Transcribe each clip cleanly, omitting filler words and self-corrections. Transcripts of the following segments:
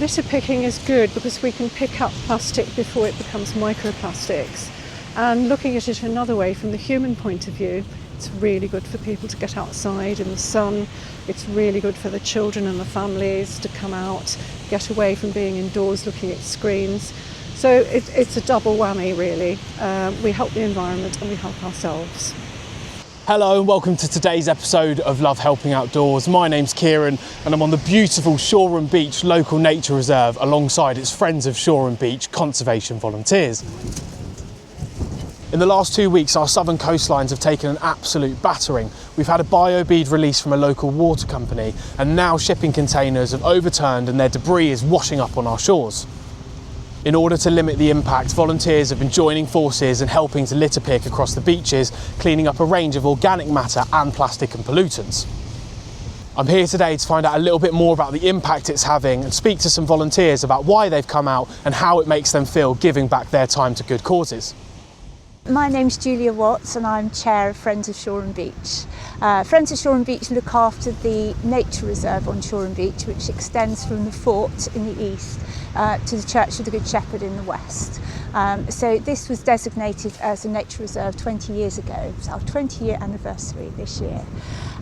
Litter picking is good because we can pick up plastic before it becomes microplastics. And looking at it another way, from the human point of view, it's really good for people to get outside in the sun. It's really good for the children and the families to come out, get away from being indoors looking at screens. So it's a double whammy, really. We help the environment and we help ourselves. Hello and welcome to today's episode of Love Helping Outdoors. My name's Kieran and I'm on the beautiful Shoreham Beach Local Nature Reserve alongside its Friends of Shoreham Beach conservation volunteers. In the last 2 weeks, our southern coastlines have taken an absolute battering. We've had a bio-bead release from a local water company and now shipping containers have overturned and their debris is washing up on our shores. In order to limit the impact, volunteers have been joining forces and helping to litter pick across the beaches, cleaning up a range of organic matter and plastic and pollutants. I'm here today to find out a little bit more about the impact it's having and speak to some volunteers about why they've come out and how it makes them feel giving back their time to good causes. My name's Julia Watts and I'm Chair of Friends of Shoreham Beach. Friends of Shoreham Beach look after the nature reserve on Shoreham Beach, which extends from the fort in the east to the Church of the Good Shepherd in the west. So this was designated as a nature reserve 20 years ago. It's our 20-year anniversary this year.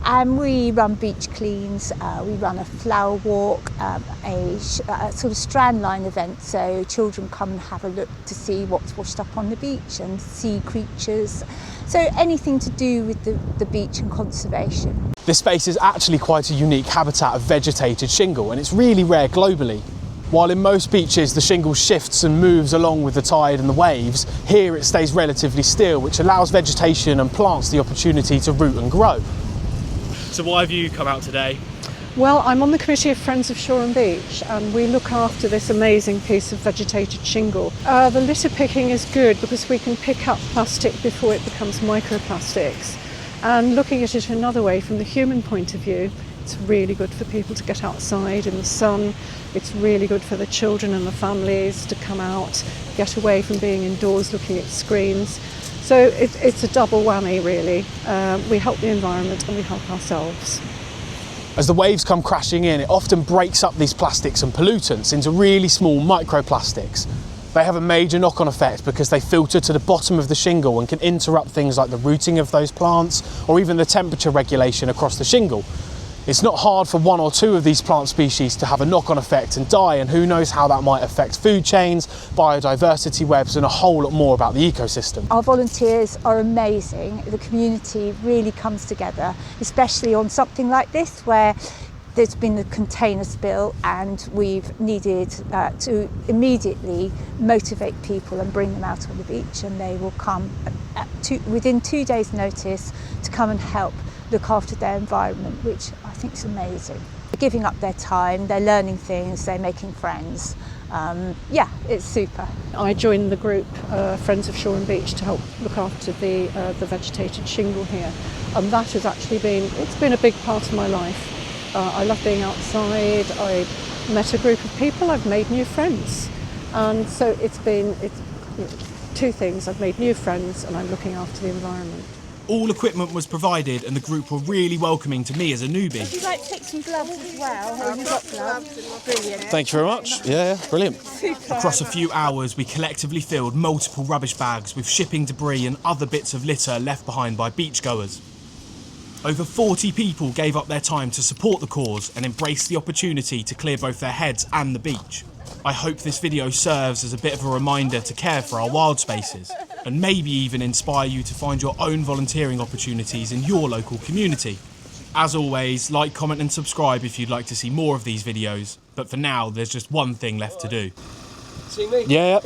And we run beach cleans, we run a flower walk, a sort of strand line event, so children come and have a look to see what's washed up on the beach and sea creatures. So anything to do with the beach and conservation. This space is actually quite a unique habitat of vegetated shingle and it's really rare globally. While in most beaches the shingle shifts and moves along with the tide and the waves, here it stays relatively still, which allows vegetation and plants the opportunity to root and grow. So why have you come out today? Well, I'm on the committee of Friends of Shoreham Beach and we look after this amazing piece of vegetated shingle. The litter picking is good because we can pick up plastic before it becomes microplastics. And looking at it another way, from the human point of view, it's really good for people to get outside in the sun. It's really good for the children and the families to come out, get away from being indoors looking at screens. So it's a double whammy, really. We help the environment and we help ourselves. As the waves come crashing in, it often breaks up these plastics and pollutants into really small microplastics. They have a major knock-on effect because they filter to the bottom of the shingle and can interrupt things like the rooting of those plants or even the temperature regulation across the shingle. It's not hard for one or two of these plant species to have a knock-on effect and die, and who knows how that might affect food chains, biodiversity webs and a whole lot more about the ecosystem. Our volunteers are amazing. The community really comes together, especially on something like this where there's been a container spill and we've needed to immediately motivate people and bring them out on the beach, and they will come within 2 days' notice to come and help look after their environment, which I think is amazing. They're giving up their time, they're learning things, they're making friends. Yeah, it's super. I joined the group Friends of Shoreham Beach to help look after the vegetated shingle here, and that has actually been a big part of my life. I love being outside. I met a group of people, I've made new friends, and so it's two things. I've made new friends and I'm looking after the environment. All equipment was provided and the group were really welcoming to me as a newbie. Would you like to take some gloves as well? Have you got gloves? Brilliant. Thank you very much. Yeah, brilliant. Super. Across a few hours, we collectively filled multiple rubbish bags with shipping debris and other bits of litter left behind by beachgoers. Over 40 people gave up their time to support the cause and embrace the opportunity to clear both their heads and the beach. I hope this video serves as a bit of a reminder to care for our wild spaces and maybe even inspire you to find your own volunteering opportunities in your local community. As always, like, comment and subscribe if you'd like to see more of these videos, but for now there's just one thing left to do. See me? Yeah.